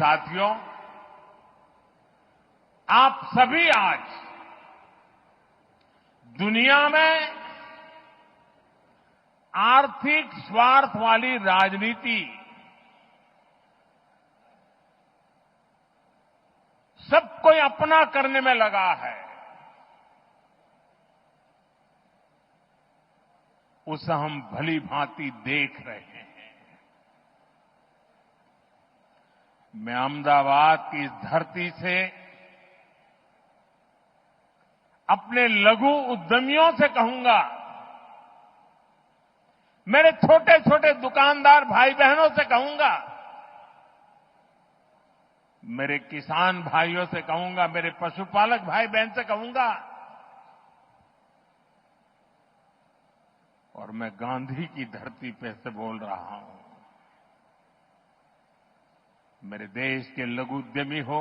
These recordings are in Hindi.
साथियों, आप सभी आज दुनिया में आर्थिक स्वार्थ वाली राजनीति सब कोई अपना करने में लगा है, उसे हम भली भांति देख रहे हैं। मैं अहमदाबाद की इस धरती से अपने लघु उद्यमियों से कहूंगा, मेरे छोटे छोटे दुकानदार भाई बहनों से कहूंगा, मेरे किसान भाइयों से कहूंगा, मेरे पशुपालक भाई बहन से कहूंगा, और मैं गांधी की धरती पे से बोल रहा हूं, मेरे देश के लघु उद्यमी हो,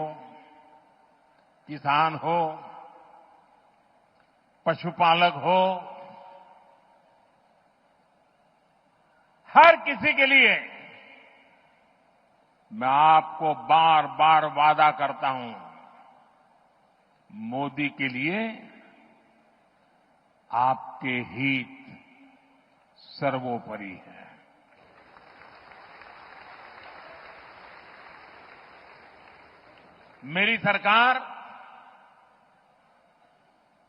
किसान हो, पशुपालक हो, हर किसी के लिए मैं आपको बार बार वादा करता हूं, मोदी के लिए आपके हित सर्वोपरि है। मेरी सरकार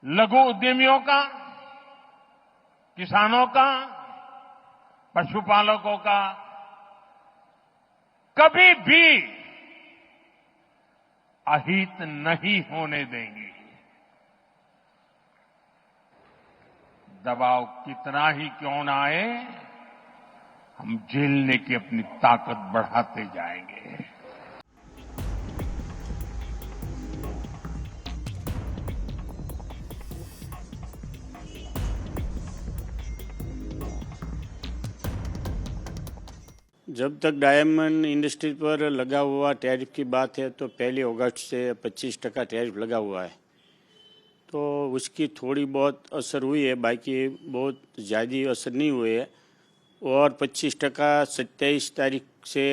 लघु उद्यमियों का, किसानों का, पशुपालकों का कभी भी अहित नहीं होने देंगी। दबाव कितना ही क्यों न आए, हम झेलने की अपनी ताकत बढ़ाते जाएंगे। जब तक डायमंड इंडस्ट्री पर लगा हुआ टैरिफ की बात है तो 1 अगस्त से 25% टैरिफ लगा हुआ है, तो उसकी थोड़ी बहुत असर हुई है, बाकी बहुत ज़्यादा असर नहीं हुए है। और 25% 27 तारीख से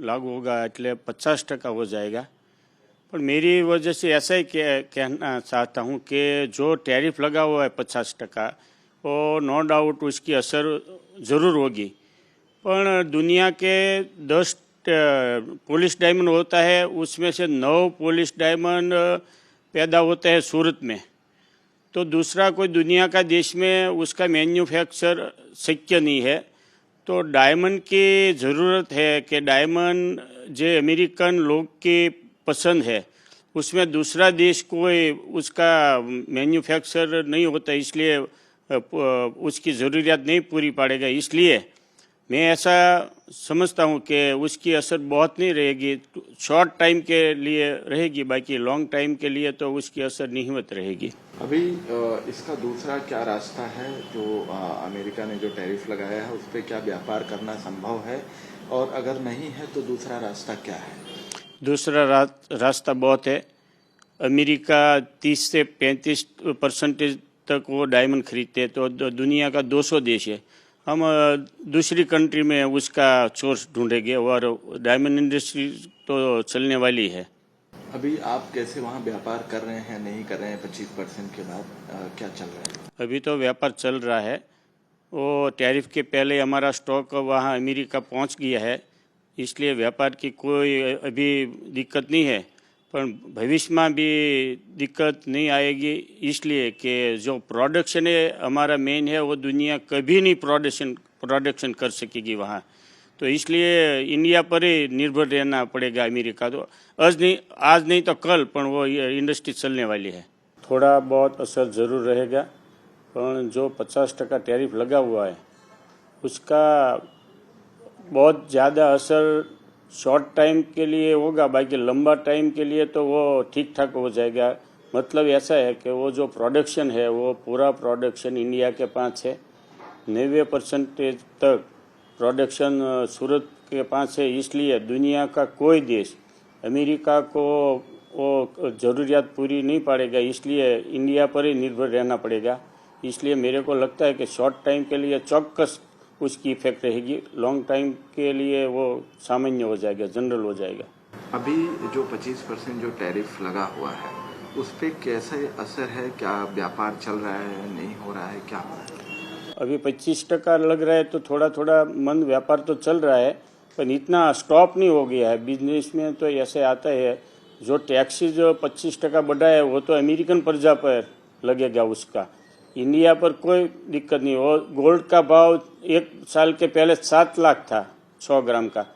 लागू होगा, એટલે 50% हो जाएगा। पर मेरी वजह से ऐसा ही कहना चाहता हूँ कि जो टैरिफ लगा हुआ है 50%, वो नो डाउट उसकी असर ज़रूर होगी। पर दुनिया के 10 पॉलिश डायमंड होता है, उसमें से 9 पॉलिश डायमंड पैदा होता है सूरत में, तो दूसरा कोई दुनिया का देश में उसका मैन्युफैक्चर शक्य नहीं है। तो डायमंड की ज़रूरत है कि डायमंड जो अमेरिकन लोग की पसंद है, उसमें दूसरा देश कोई उसका मैन्युफैक्चर नहीं होता, इसलिए उसकी ज़रूरियात नहीं पूरी पड़ेगा। इसलिए मैं ऐसा समझता हूँ कि उसकी असर बहुत नहीं रहेगी, शॉर्ट टाइम के लिए रहेगी, बाकी लॉन्ग टाइम के लिए तो उसकी असर नहींवत रहेगी। अभी इसका दूसरा क्या रास्ता है? जो अमेरिका ने जो टैरिफ लगाया है उस पर क्या व्यापार करना संभव है, और अगर नहीं है तो दूसरा रास्ता क्या है? दूसरा रास्ता बहुत है। अमेरिका 30 से 35% तक वो डायमंड खरीदते हैं, तो दुनिया का 200 देश है। हम दूसरी कंट्री में उसका सोर्स ढूंढेंगे और डायमंड इंडस्ट्री तो चलने वाली है। अभी आप कैसे वहाँ व्यापार कर रहे हैं, नहीं कर रहे हैं? 25% के बाद क्या चल रहा है? अभी तो व्यापार चल रहा है। वो टैरिफ के पहले हमारा स्टॉक वहाँ अमेरिका पहुँच गया है, इसलिए व्यापार की कोई अभी दिक्कत नहीं है। पर भविष्य में भी दिक्कत नहीं आएगी, इसलिए कि जो प्रोडक्शन है हमारा मेन है, वो दुनिया कभी नहीं प्रोडक्शन कर सकेगी वहाँ, तो इसलिए इंडिया पर ही निर्भर रहना पड़ेगा अमेरिका। तो आज नहीं तो कल पर वो इंडस्ट्री चलने वाली है। थोड़ा बहुत असर ज़रूर रहेगा, पर जो 50% टैरिफ लगा हुआ है उसका बहुत ज़्यादा असर शॉर्ट टाइम के लिए होगा, बाकी लंबा टाइम के लिए तो वो ठीक ठाक हो जाएगा। मतलब ऐसा है कि वो जो प्रोडक्शन है वो पूरा प्रोडक्शन इंडिया के पास है, 90% तक प्रोडक्शन सूरत के पास है। इसलिए दुनिया का कोई देश अमेरिका को वो ज़रूरियात पूरी नहीं पड़ेगा, इसलिए इंडिया पर ही निर्भर रहना पड़ेगा। इसलिए मेरे को लगता है कि शॉर्ट टाइम के लिए चौक्कस उसकी इफेक्ट रहेगी, लॉन्ग टाइम के लिए वो सामान्य हो जाएगा, जनरल हो जाएगा। अभी जो 25% जो टैरिफ लगा हुआ है उस पर कैसे असर है? क्या व्यापार चल रहा है, नहीं हो रहा है, क्या हो रहा है? अभी 25% लग रहा है तो थोड़ा थोड़ा मंद व्यापार तो चल रहा है, पर इतना स्टॉप नहीं हो गया है। बिजनेस में तो ऐसे आता है, जो टैक्सी जो 25% बढ़ा है वो तो अमेरिकन प्रजा पर लगेगा, उसका इंडिया पर कोई दिक्कत नहीं हो। गोल्ड का भाव 1 साल के पहले 7 लाख था 100 ग्राम का,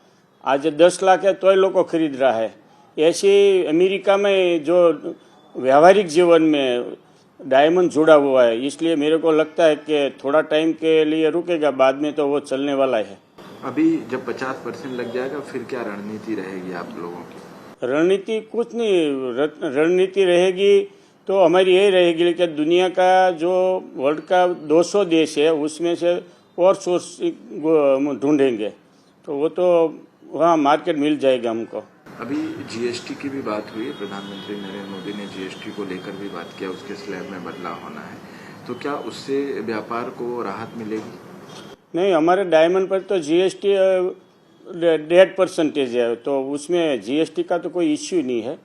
आज 10 लाख है तो लोगों को खरीद रहा है। ऐसे अमेरिका में जो व्यावहारिक जीवन में डायमंड जुड़ा हुआ है, इसलिए मेरे को लगता है कि थोड़ा टाइम के लिए रुकेगा, बाद में तो वो चलने वाला है। अभी जब 50% लग जाएगा फिर क्या रणनीति रहेगी आप लोगों की? रणनीति कुछ नहीं, रणनीति रहेगी तो हमारी यही रहेगी कि दुनिया का जो वर्ल्ड का 200 देश है उसमें से और सोर्स ढूंढेंगे, तो वो तो वहाँ मार्केट मिल जाएगा हमको। अभी जीएसटी की भी बात हुई, प्रधानमंत्री नरेंद्र मोदी ने जीएसटी को लेकर भी बात किया, उसके स्लैब में बदलाव होना है, तो क्या उससे व्यापार को राहत मिलेगी? नहीं, हमारे डायमंड पर तो जीएसटी 1.5% है, तो उसमें जीएसटी का तो कोई इश्यू नहीं है।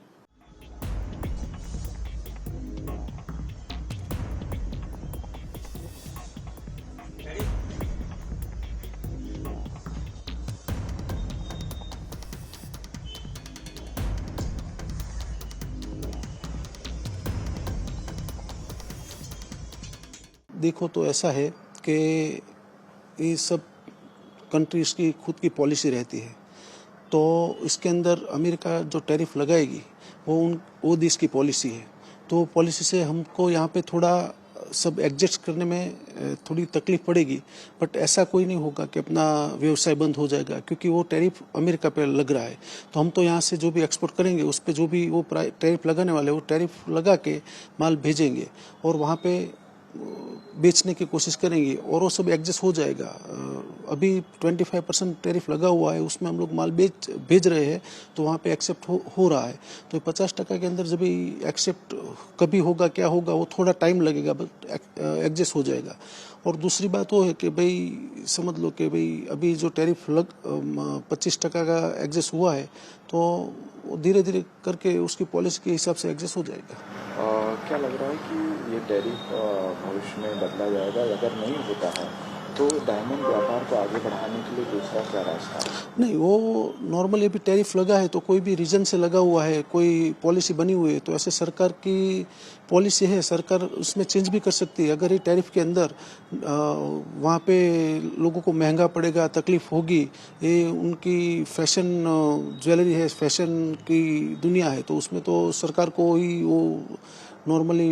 देखो तो ऐसा है कि ये सब कंट्रीज़ की खुद की पॉलिसी रहती है, तो इसके अंदर अमेरिका जो टैरिफ लगाएगी वो देश की पॉलिसी है, तो पॉलिसी से हमको यहाँ पे थोड़ा सब एडजस्ट करने में थोड़ी तकलीफ पड़ेगी, बट ऐसा कोई नहीं होगा कि अपना व्यवसाय बंद हो जाएगा, क्योंकि वो टैरिफ अमेरिका पे लग रहा है। तो हम तो यहाँ से जो भी एक्सपोर्ट करेंगे उस पे जो भी वो टैरिफ लगाने वाले वो टैरिफ लगा के माल भेजेंगे और वहाँ पे बेचने की कोशिश करेंगे और वो सब एडजस्ट हो जाएगा। अभी 25% टैरिफ लगा हुआ है, उसमें हम लोग माल भेज रहे हैं, तो वहाँ पे एक्सेप्ट हो रहा है। तो 50% के अंदर जब एक्सेप्ट कभी होगा, क्या होगा, वो थोड़ा टाइम लगेगा, बट एडजस्ट हो जाएगा। और दूसरी बात वो है कि भाई समझ लो कि भाई अभी जो टैरिफ 25% का एडजस्ट हुआ है, तो धीरे धीरे करके उसकी पॉलिसी के हिसाब से एडजस्ट हो जाएगा। क्या लग रहा है कि ये टैरिफ भविष्य में बदला जाएगा? अगर नहीं होता है तो डायमंड व्यापार को आगे बढ़ाने के लिए दूसरा क्या रास्ता है? नहीं, वो नॉर्मली अभी टैरिफ लगा है तो कोई भी रीजन से लगा हुआ है, कोई पॉलिसी बनी हुई है, तो ऐसे सरकार की पॉलिसी है, सरकार उसमें चेंज भी कर सकती है। अगर ये टैरिफ के अंदर वहाँ पे लोगों को महंगा पड़ेगा, तकलीफ होगी, ये उनकी फैशन ज्वेलरी है, फैशन की दुनिया है, तो उसमें तो सरकार को ही वो नॉर्मली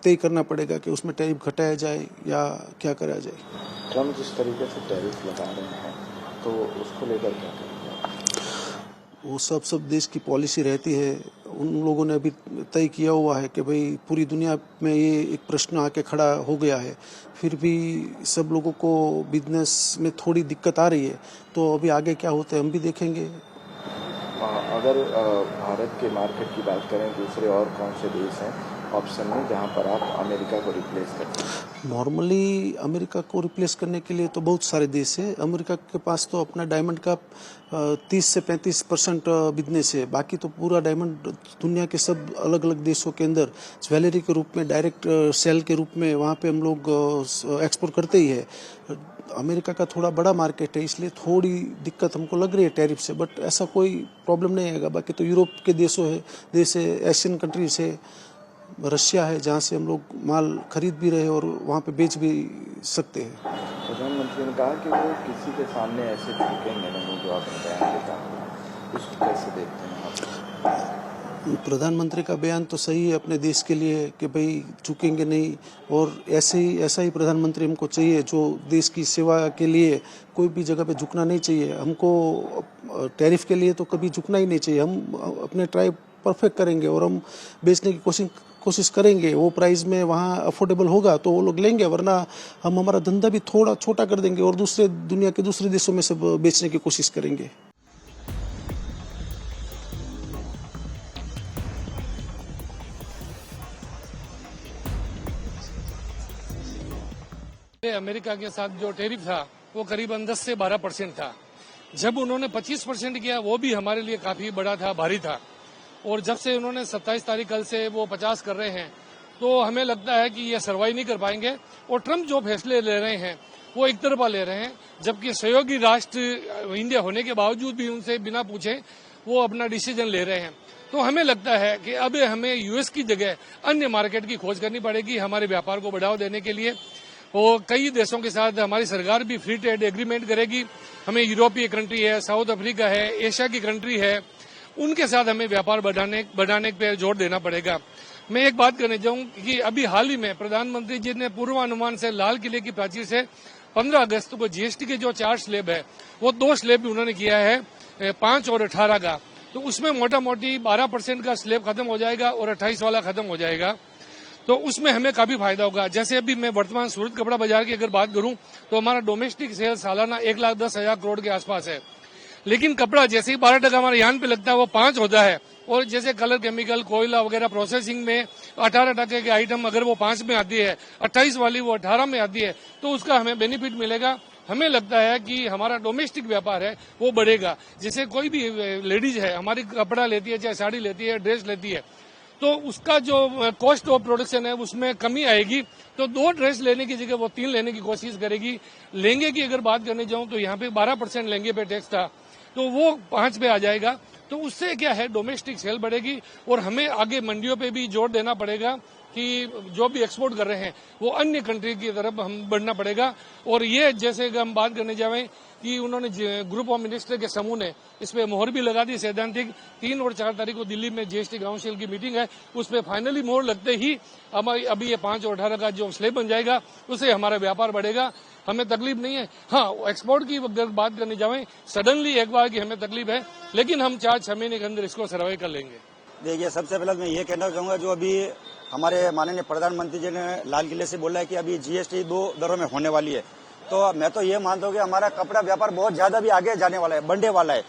तय करना पड़ेगा कि उसमें टैरिफ घटाया जाए या क्या करा जाए। ट्रम्प जिस तरीके से टैरिफ लगा रहे हैं तो उसको लेकर क्या करेंगे? वो सब देश की पॉलिसी रहती है। उन लोगों ने अभी तय किया हुआ है कि भाई पूरी दुनिया में ये एक प्रश्न आके खड़ा हो गया है, फिर भी सब लोगों को बिजनेस में थोड़ी दिक्कत आ रही है, तो अभी आगे क्या होता है हम भी देखेंगे। अगर भारत के मार्केट की बात करें, दूसरे और कौन से देश हैं ऑप्शन में जहां पर आप अमेरिका को रिप्लेस करते हैं? नॉर्मली अमेरिका को रिप्लेस करने के लिए तो बहुत सारे देश है। अमेरिका के पास तो अपना डायमंड का 30 से 35% बिजनेस है, बाकी तो पूरा डायमंड दुनिया के सब अलग अलग देशों के अंदर ज्वेलरी के रूप में, डायरेक्ट सेल के रूप में वहाँ पे हम लोग एक्सपोर्ट करते ही है। अमेरिका का थोड़ा बड़ा मार्केट है, इसलिए थोड़ी दिक्कत हमको लग रही है टैरिफ से, बट ऐसा कोई प्रॉब्लम नहीं आएगा। बाकी तो यूरोप के देश है, एशियन कंट्रीज है, रशिया है, जहाँ से हम लोग माल खरीद भी रहे और वहाँ पे बेच भी सकते हैं। प्रधानमंत्री ने कहा कि वो किसी के सामने ऐसे झुकेंगे नहीं, जो आपने बयान दिया, उसको कैसे देखते हैं आप? प्रधानमंत्री का बयान तो सही है अपने देश के लिए कि भाई झुकेंगे नहीं, और ऐसा ही प्रधानमंत्री हमको चाहिए जो देश की सेवा के लिए कोई भी जगह पे झुकना नहीं चाहिए। हमको टैरिफ के लिए तो कभी झुकना ही नहीं चाहिए। हम अपने ट्राई परफेक्ट करेंगे और हम बेचने की कोशिश करेंगे। वो प्राइस में वहाँ अफोर्डेबल होगा तो वो लोग लेंगे, वरना हम हमारा धंधा भी थोड़ा छोटा कर देंगे और दुनिया के दूसरे देशों में सब बेचने की कोशिश करेंगे। अमेरिका के साथ जो टैरिफ था वो करीबन 10 से 12% था, जब उन्होंने 25% किया वो भी हमारे लिए काफी बड़ा था, भारी था। और जब से उन्होंने 27 तारीख कल से वो 50 कर रहे हैं तो हमें लगता है कि ये सर्वाइव नहीं कर पाएंगे। और ट्रंप जो फैसले ले रहे हैं वो एक तरफा ले रहे हैं, जबकि सहयोगी राष्ट्र इंडिया होने के बावजूद भी उनसे बिना पूछे वो अपना डिसीजन ले रहे हैं। तो हमें लगता है कि अब हमें यूएस की जगह अन्य मार्केट की खोज करनी पड़ेगी हमारे व्यापार को बढ़ावा देने के लिए। और कई देशों के साथ हमारी सरकार भी फ्री ट्रेड एग्रीमेंट करेगी। हमें यूरोपीय कंट्री है, साउथ अफ्रीका है, एशिया की कंट्री है, उनके साथ हमें व्यापार बढ़ाने पे जोर देना पड़ेगा। मैं एक बात कहना चाहूंगा कि अभी हाल ही में प्रधानमंत्री जी ने पूर्वानुमान से लाल किले की प्राचीर से 15 अगस्त को जीएसटी के जो 4 स्लैब है वो 2 स्लैब भी उन्होंने किया है, 5 और 18 का। तो उसमें मोटा मोटी 12% का स्लैब खत्म हो जाएगा और 28 वाला खत्म हो जाएगा। तो उसमें हमें काफी फायदा होगा। जैसे अभी मैं वर्तमान सूरत कपड़ा बाजार की अगर बात करूं तो हमारा डोमेस्टिक सेल्स सालाना 1,10,000 करोड़ के आसपास है, लेकिन कपड़ा जैसे ही 12% हमारे यहाँ पे लगता है वो 5 होता है। और जैसे कलर केमिकल, कोयला वगैरह प्रोसेसिंग में 18% के आइटम अगर वो 5 में आती है, 28 वाली वो 18 में आती है, तो उसका हमें बेनिफिट मिलेगा। हमें लगता है कि हमारा डोमेस्टिक व्यापार है वो बढ़ेगा। जैसे कोई भी लेडीज है हमारी कपड़ा लेती है, चाहे साड़ी लेती है, ड्रेस लेती है, तो उसका जो कॉस्ट ऑफ प्रोडक्शन है उसमें कमी आएगी। तो 2 ड्रेस लेने की जगह वो 3 लेने की कोशिश करेगी। लहंगे की अगर बात करने जाऊं तो यहाँ पे 12% लहंगे पे टैक्स था, तो वो 5 पे आ जाएगा। तो उससे क्या है, डोमेस्टिक सेल बढ़ेगी। और हमें आगे मंडियों पे भी जोर देना पड़ेगा कि जो भी एक्सपोर्ट कर रहे हैं वो अन्य कंट्री की तरफ हम बढ़ना पड़ेगा। और ये जैसे हम बात करने जाएं कि उन्होंने ग्रुप ऑफ मिनिस्टर के समूह ने इस पे मोहर भी लगा दी सैद्धांतिक। 3 और 4 तारीख को दिल्ली में जीएसटी काउंसिल की मीटिंग है, उस पर फाइनली मोहर लगते ही हमारी अभी ये 5 और 18 का जो स्लैब बन जाएगा उससे हमारा व्यापार बढ़ेगा। हमें तकलीफ नहीं है। हाँ, एक्सपोर्ट की अगर बात करने जाएं सडनली एक बार की हमें तकलीफ है, लेकिन हम 4-6 महीने के अंदर इसको सर्वाइव कर लेंगे। देखिए, सबसे पहले मैं ये कहना चाहूंगा, जो अभी हमारे माननीय प्रधानमंत्री जी ने लाल किले से बोला है कि अभी जीएसटी 2 दरों में होने वाली है, तो मैं तो ये मानता हूँ कि हमारा कपड़ा व्यापार बहुत ज्यादा भी आगे जाने वाला है, बढ़ने वाला है।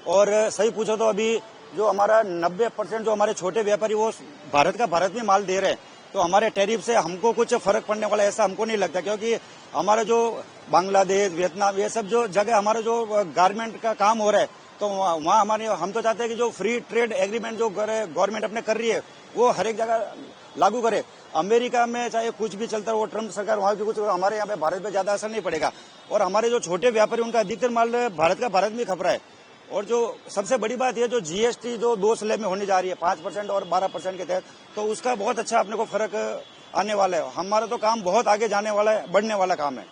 और सही पूछो तो अभी जो हमारा 90% जो हमारे छोटे व्यापारी वो भारत में माल दे रहे हैं, तो हमारे टैरिफ से हमको कुछ फर्क पड़ने वाला ऐसा हमको नहीं लगता, क्योंकि हमारा जो बांग्लादेश, वियतनाम, ये सब जो जगह हमारा जो गारमेंट का काम हो रहा है, तो वहाँ हमारे हम तो चाहते हैं कि जो फ्री ट्रेड एग्रीमेंट जो गवर्नमेंट अपने कर रही है वो हर एक जगह लागू करे। अमेरिका में चाहे कुछ भी चलता है, वो ट्रम्प सरकार वहाँ भी कुछ, हमारे यहाँ पे भारत पे ज्यादा असर नहीं पड़ेगा। और हमारे जो छोटे व्यापारी उनका अधिकतर माल भारत में खप रहा है। और जो सबसे बड़ी बात ये जो जीएसटी जो 2 स्लैब में होने जा रही है 5% और 12% के तहत, तो उसका बहुत अच्छा अपने को फर्क आने वाला है। हमारा तो काम बहुत आगे जाने वाला है, बढ़ने वाला काम है।